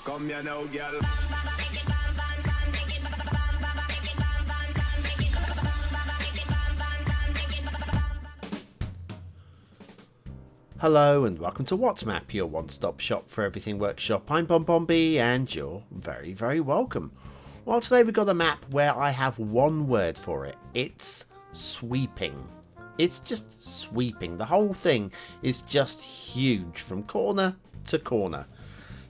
Come here now, girl. Hello and welcome to WhatMap, your one-stop shop for everything workshop. I'm BonBonB and you're very, very welcome. Well, today we've got a map where I have one word for it. It's sweeping. It's just sweeping. The whole thing is just huge from corner to corner.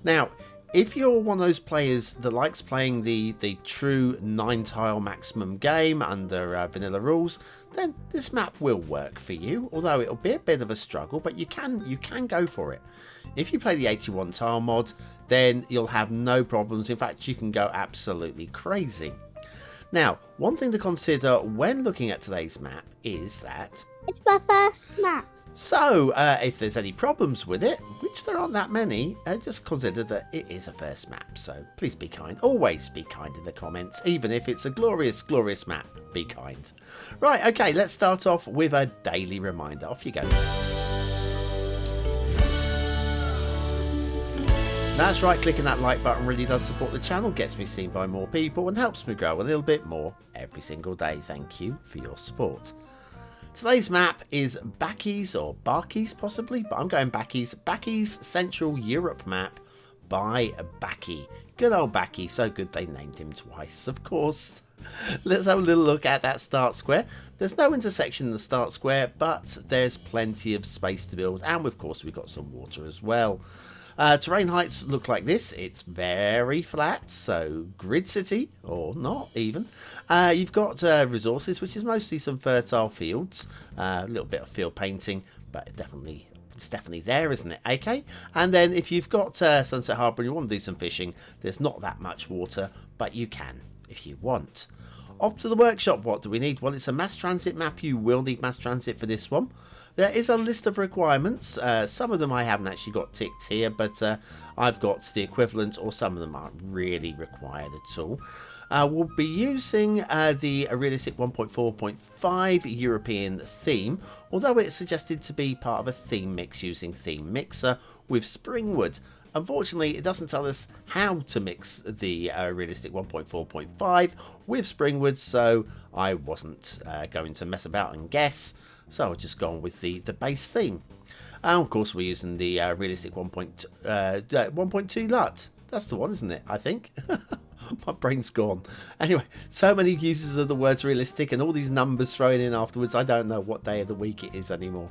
Now, if you're one of those players that likes playing the true 9-tile maximum game under vanilla rules, then this map will work for you, although it'll be a bit of a struggle, but you can go for it. If you play the 81 tile mod, then you'll have no problems. In fact, you can go absolutely crazy. Now, one thing to consider when looking at today's map is that it's my first map. So, if there's any problems with it, which there aren't that many, just consider that it is a first map. So, please be kind. Always be kind in the comments. Even if it's a glorious, glorious map, be kind. Right, okay, let's start off with a daily reminder. Off you go. That's right, clicking that like button really does support the channel, gets me seen by more people, and helps me grow a little bit more every single day. Thank you for your support. Today's map is Baki's, or Baki's possibly, but I'm going Baki's. Baki's Central Europe map by Baki. Good old Baki, so good they named him twice, of course. Let's have a little look at that start square. There's no intersection in the start square, but there's plenty of space to build, and of course we've got some water as well. Terrain heights look like this. It's very flat, so grid city, or not even. You've got resources, which is mostly some fertile fields. A little bit of field painting, but it's definitely there, isn't it? Okay. And then if you've got Sunset Harbour and you want to do some fishing, there's not that much water, but you can if you want. Off to the workshop. What do we need? Well, it's a mass transit map. You will need mass transit for this one. There is a list of requirements. Some of them I haven't actually got ticked here, but I've got the equivalent, or some of them aren't really required at all. We'll be using the realistic 1.4.5 European theme, although it's suggested to be part of a theme mix using Theme Mixer with Springwood. Unfortunately, it doesn't tell us how to mix the realistic 1.4.5 with Springwood, so I wasn't going to mess about and guess. So I've just gone with the base theme. And of course, we're using the realistic 1.2 LUT. That's the one, isn't it? I think. My brain's gone. Anyway, so many uses of the words realistic and all these numbers thrown in afterwards. I don't know what day of the week it is anymore.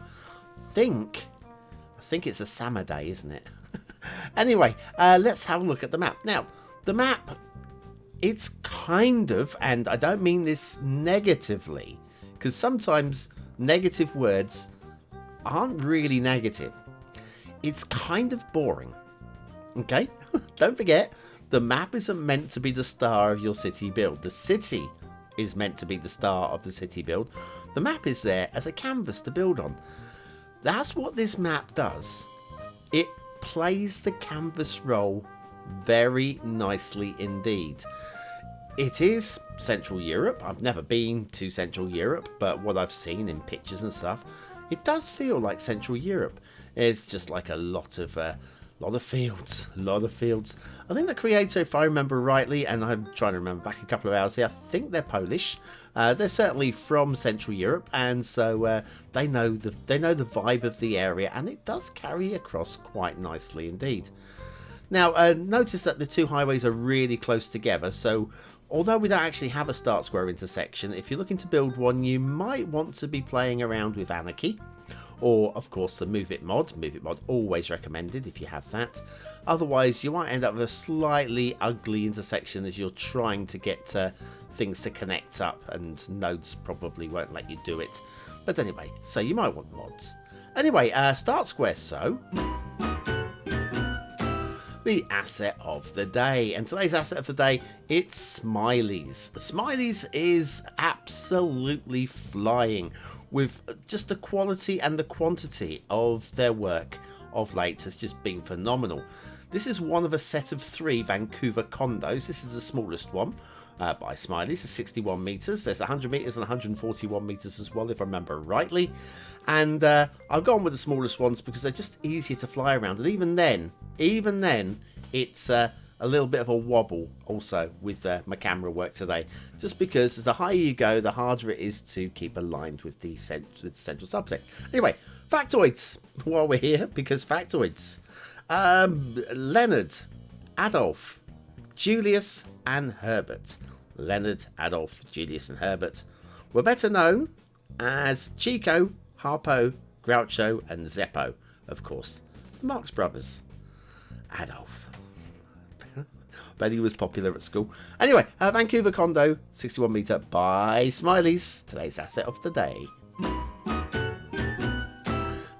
I think it's a summer day, isn't it? Anyway, let's have a look at the map. Now, the map, it's kind of, and I don't mean this negatively, because sometimes negative words aren't really negative. It's kind of boring. Okay? Don't forget, the map isn't meant to be the star of your city build. The city is meant to be the star of the city build. The map is there as a canvas to build on. That's what this map does. It plays the canvas role very nicely indeed. It is Central Europe. I've never been to Central Europe, but what I've seen in pictures and stuff, it does feel like Central Europe. It's just like a lot of fields. I think the creator, if I remember rightly, and I'm trying to remember back a couple of hours here, I think they're Polish. They're certainly from Central Europe, and so they know the vibe of the area, and it does carry across quite nicely indeed. Now, notice that the two highways are really close together, so although we don't actually have a start square intersection, if you're looking to build one, you might want to be playing around with Anarchy. Or, of course, the Move It mod. Move It mod, always recommended if you have that. Otherwise, you might end up with a slightly ugly intersection as you're trying to get things to connect up, and nodes probably won't let you do it. But anyway, so you might want mods. Anyway, start square, so the asset of the day. And today's asset of the day, it's Smilies. Smilies is absolutely flying with just the quality and the quantity of their work of late has just been phenomenal. This is one of a set of 3 Vancouver condos. This is the smallest one by Smilies. It's 61 metres. There's 100 metres and 141 metres as well, if I remember rightly. And I've gone with the smallest ones because they're just easier to fly around. And even then, it's a little bit of a wobble also with my camera work today, just because the higher you go, the harder it is to keep aligned with the central subject. Anyway, factoids while we're here, because factoids. Leonard, Adolf, Julius and Herbert. Leonard, Adolf, Julius and Herbert were better known as Chico, Harpo, Groucho and Zeppo. Of course, the Marx Brothers. Adolf. Bet he was popular at school. Anyway, Vancouver Condo, 61 metre by Smilies. Today's asset of the day.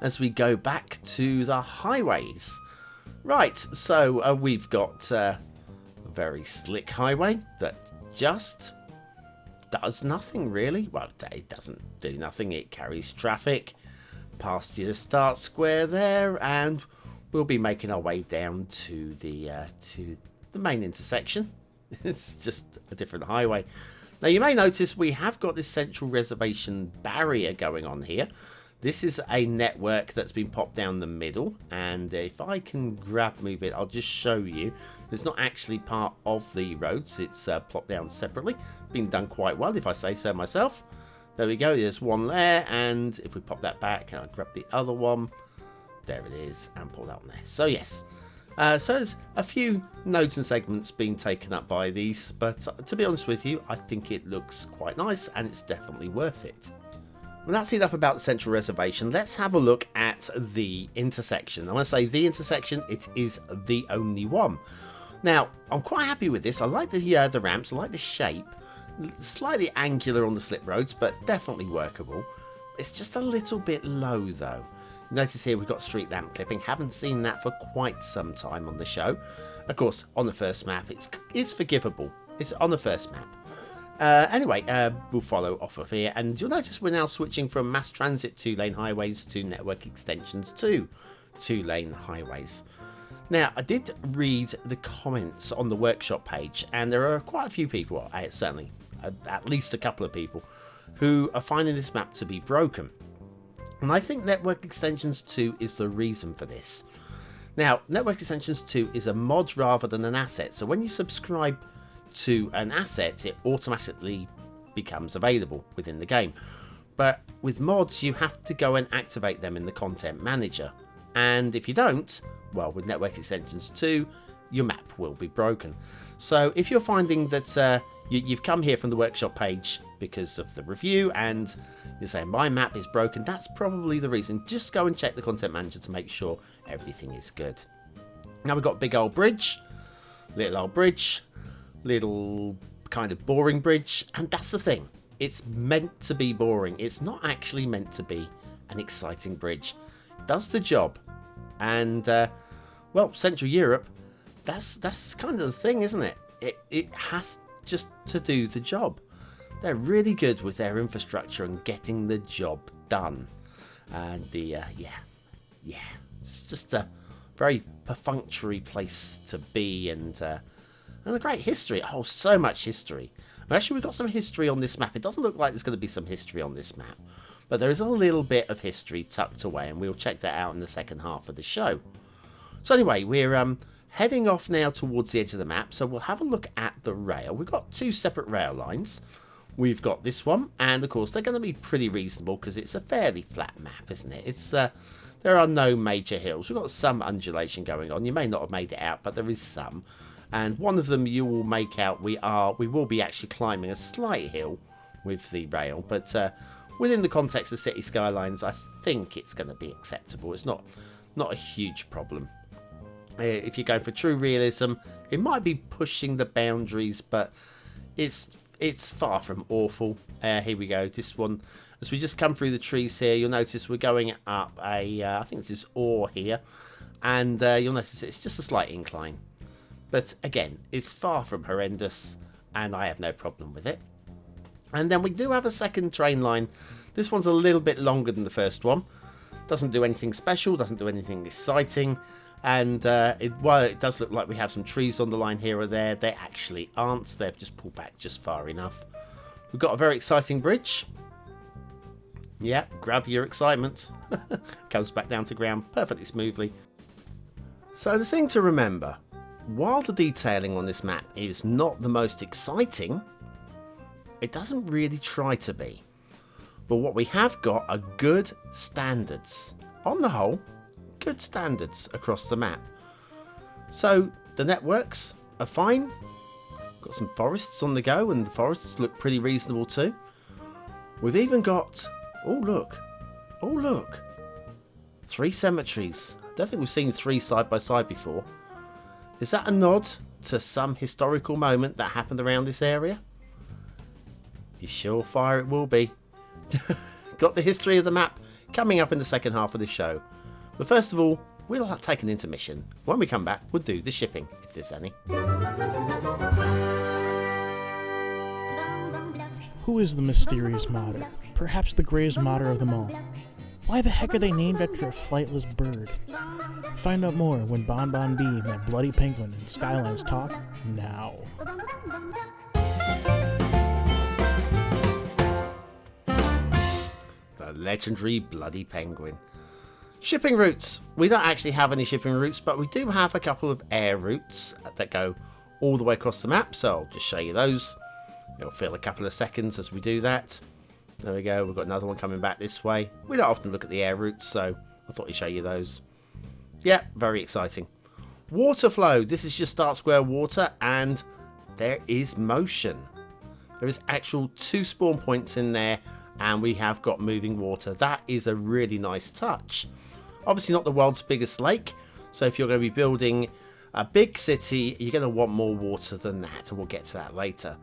As we go back to the highways. Right, so we've got a very slick highway that just does nothing really. Well, it doesn't do nothing. It carries traffic past your start square there, and we'll be making our way down to the main intersection. It's just a different highway. Now you may notice we have got this central reservation barrier going on here. This is a network that's been popped down the middle, and if I can move it, I'll just show you. It's not actually part of the roads, it's plopped down separately. Been done quite well, if I say so myself. There we go, there's one there, and if we pop that back, I'll grab the other one. There it is, and pull that one there. So yes, so there's a few nodes and segments being taken up by these, but to be honest with you, I think it looks quite nice, and it's definitely worth it. Well, that's enough about the central reservation. Let's have a look at the intersection. I want to say the intersection, it is the only one. Now, I'm quite happy with this. I like the ramps, I like the shape. Slightly angular on the slip roads, but definitely workable. It's just a little bit low though. Notice here we've got street lamp clipping. Haven't seen that for quite some time on the show. Of course, on the first map, it's forgivable. It's on the first map. Anyway, we'll follow off of here, and you'll notice we're now switching from mass transit 2-lane highways to network extensions to 2-lane highways. Now, I did read the comments on the workshop page, and there are quite a few people, certainly at least a couple of people, who are finding this map to be broken. And I think Network Extensions 2 is the reason for this. Now, Network Extensions 2 is a mod rather than an asset, so when you subscribe to an asset, it automatically becomes available within the game. But with mods, you have to go and activate them in the content manager. And if you don't, well, with Network Extensions 2, your map will be broken. So if you're finding that you've come here from the workshop page because of the review and you're saying my map is broken, that's probably the reason. Just go and check the content manager to make sure everything is good. Now we've got big old bridge, little old bridge, little kind of boring bridge, and that's the thing. It's meant to be boring. It's not actually meant to be an exciting bridge. It does the job. And well, Central Europe, that's kind of the thing, isn't it? It has just to do the job. They're really good with their infrastructure and getting the job done. And it's just a very perfunctory place to be, and a great history. Oh, so much history. Actually, we've got some history on this map. It doesn't look like there's going to be some history on this map, but there is a little bit of history tucked away, and we'll check that out in the second half of the show. So anyway, we're heading off now towards the edge of the map, so we'll have a look at the rail. We've got two separate rail lines. We've got this one, and of course they're going to be pretty reasonable because it's a fairly flat map, isn't it? It's there are no major hills. We've got some undulation going on. You may not have made it out, but there is some. And one of them you will make out. We will be actually climbing a slight hill with the rail, but within the context of Cities Skylines, I think it's going to be acceptable. It's not a huge problem. If you're going for true realism, it might be pushing the boundaries, but it's far from awful. Here we go. This one, as we just come through the trees here, you'll notice we're going up I think this is ore here, and you'll notice it's just a slight incline. But again, it's far from horrendous, and I have no problem with it. And then we do have a second train line. This one's a little bit longer than the first one. Doesn't do anything special, doesn't do anything exciting. And while it does look like we have some trees on the line here or there, they actually aren't. They've just pulled back just far enough. We've got a very exciting bridge. Yeah, grab your excitement. Comes back down to ground perfectly smoothly. So the thing to remember while the detailing on this map is not the most exciting, it doesn't really try to be. But what we have got are good standards. On the whole, good standards across the map. So the networks are fine. Got some forests on the go, and the forests look pretty reasonable too. We've even got, oh look, 3 cemeteries. I don't think we've seen 3 side by side before. Is that a nod to some historical moment that happened around this area? You surefire it will be. Got the history of the map coming up in the second half of the show. But first of all, we'll take an intermission. When we come back, we'll do the shipping, if there's any. Who is the mysterious modder? Perhaps the greatest modder of them all. Why the heck are they named after a flightless bird? Find out more when BonBonB met Bloody Penguin and Skylines talk now. The legendary Bloody Penguin. Shipping routes. We don't actually have any shipping routes, but we do have a couple of air routes that go all the way across the map, so I'll just show you those. It'll fill a couple of seconds as we do that. There we go, we've got another one coming back this way. We don't often look at the air routes, so I thought I'd show you those. Yeah, very exciting. Water flow. This is just start square water, and there is motion. There is actual 2 spawn points in there, and we have got moving water. That is a really nice touch. Obviously not the world's biggest lake, so if you're going to be building a big city, you're going to want more water than that, and we'll get to that later.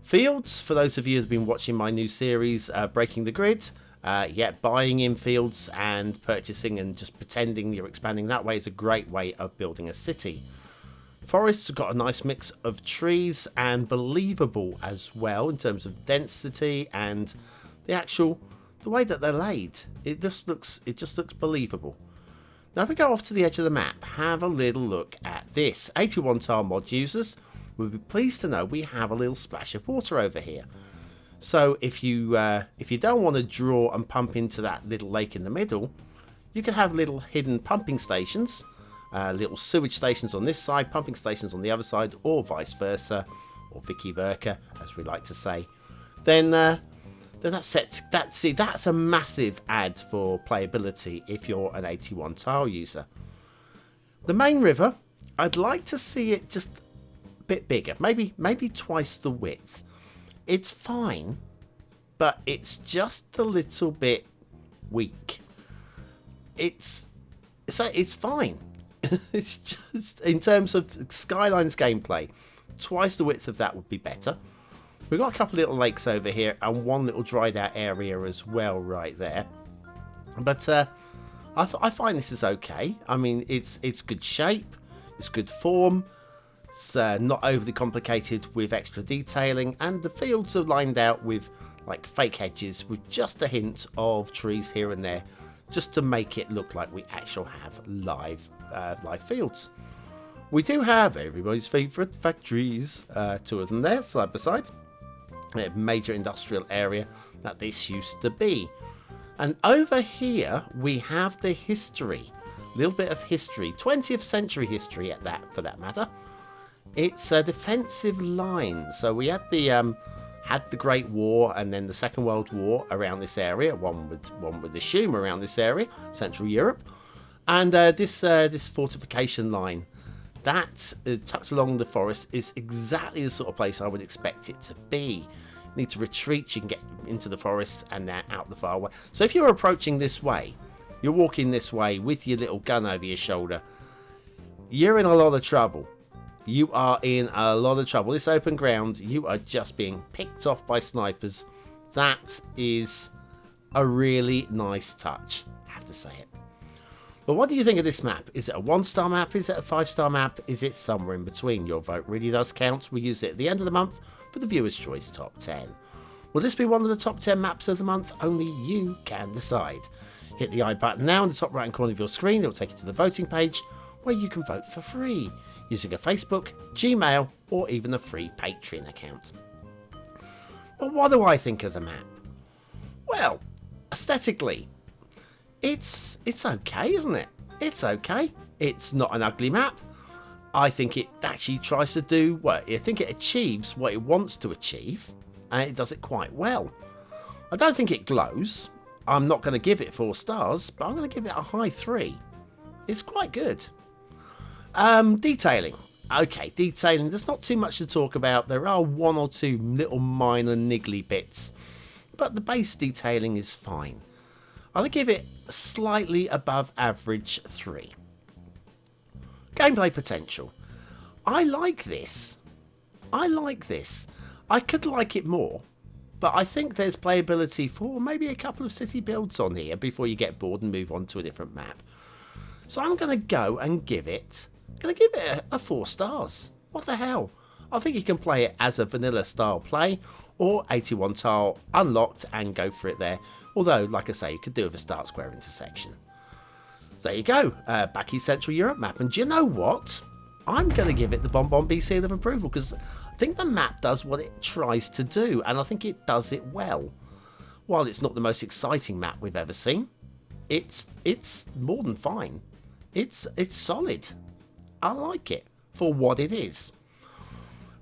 Fields, for those of you who've been watching my new series, Breaking the Grid, buying in fields and purchasing and just pretending you're expanding that way is a great way of building a city. Forests have got a nice mix of trees and believable as well in terms of density and the way that they're laid. It just looks believable. Now if we go off to the edge of the map, have a little look at this. 81 tile mod users will be pleased to know we have a little splash of water over here. So if you don't want to draw and pump into that little lake in the middle, you can have little hidden pumping stations, little sewage stations on this side, pumping stations on the other side, or vice versa, or vice versa, as we like to say. Then that's a massive add for playability if you're an 81 tile user. The main river, I'd like to see it just bit bigger, maybe twice the width. It's fine, but it's just a little bit weak. It's fine. It's just in terms of Skylines gameplay, twice the width of that would be better. We've got a couple of little lakes over here and one little dried out area as well right there, but I find this is okay. I mean, it's good shape, it's good form. It's not overly complicated with extra detailing, and the fields are lined out with like fake hedges with just a hint of trees here and there, just to make it look like we actually have live fields. We do have everybody's favourite factories, 2 of them there side by side. A major industrial area that this used to be, and over here we have the history, a little bit of history, 20th century history at that, for that matter. It's a defensive line. So we had the Great War and then the Second World War around this area. One would assume around this area, Central Europe, and this fortification line that tucked along the forest is exactly the sort of place I would expect it to be. You need to retreat, you can get into the forest and out the far way. So if you're approaching this way, you're walking this way with your little gun over your shoulder, you're in a lot of trouble. You are in a lot of trouble. This open ground, you are just being picked off by snipers. That is a really nice touch, I have to say it. But what do you think of this map? Is it a 1-star map? Is it a 5-star map? Is it somewhere in between? Your vote really does count. We use it at the end of the month for the Viewer's Choice Top 10. Will this be one of the top 10 maps of the month? Only you can decide. Hit the I button now in the top right hand corner of your screen. It will take you to the voting page where you can vote for free using a Facebook, Gmail, or even a free Patreon account. But what do I think of the map? Well, aesthetically, it's okay, isn't it? It's okay. It's not an ugly map. I think it actually tries to do what I think it achieves what it wants to achieve, and it does it quite well. I don't think it glows. I'm not going to give it 4 stars, but I'm going to give it a high 3. It's quite good. Detailing. Okay, detailing. There's not too much to talk about. There are 1 or 2 little minor niggly bits, but the base detailing is fine. I'm going to give it slightly above average 3. Gameplay potential. I like this. I could like it more, but I think there's playability for maybe a couple of city builds on here before you get bored and move on to a different map. So I'm going to go and give it a 4 stars. What the hell? I think you can play it as a vanilla style play or 81 tile unlocked and go for it there. Although, like I say, you could do it with a start square intersection. So there you go, Baki Central Europe map. And do you know what? I'm going to give it the BonBonB seal of approval because I think the map does what it tries to do, and I think it does it well. While it's not the most exciting map we've ever seen, it's more than fine. It's solid. I like it for what it is.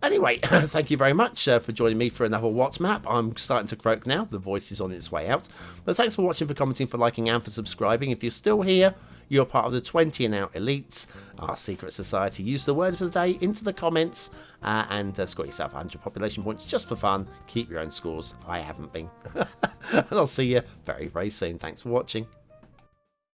Anyway, thank you very much for joining me for another Watch map. I'm starting to croak now. The voice is on its way out. But thanks for watching, for commenting, for liking, and for subscribing. If you're still here, you're part of the 20 and out elites, our secret society. Use the word of the day into the comments and score yourself 100 population points just for fun. Keep your own scores. I haven't been. And I'll see you very, very soon. Thanks for watching.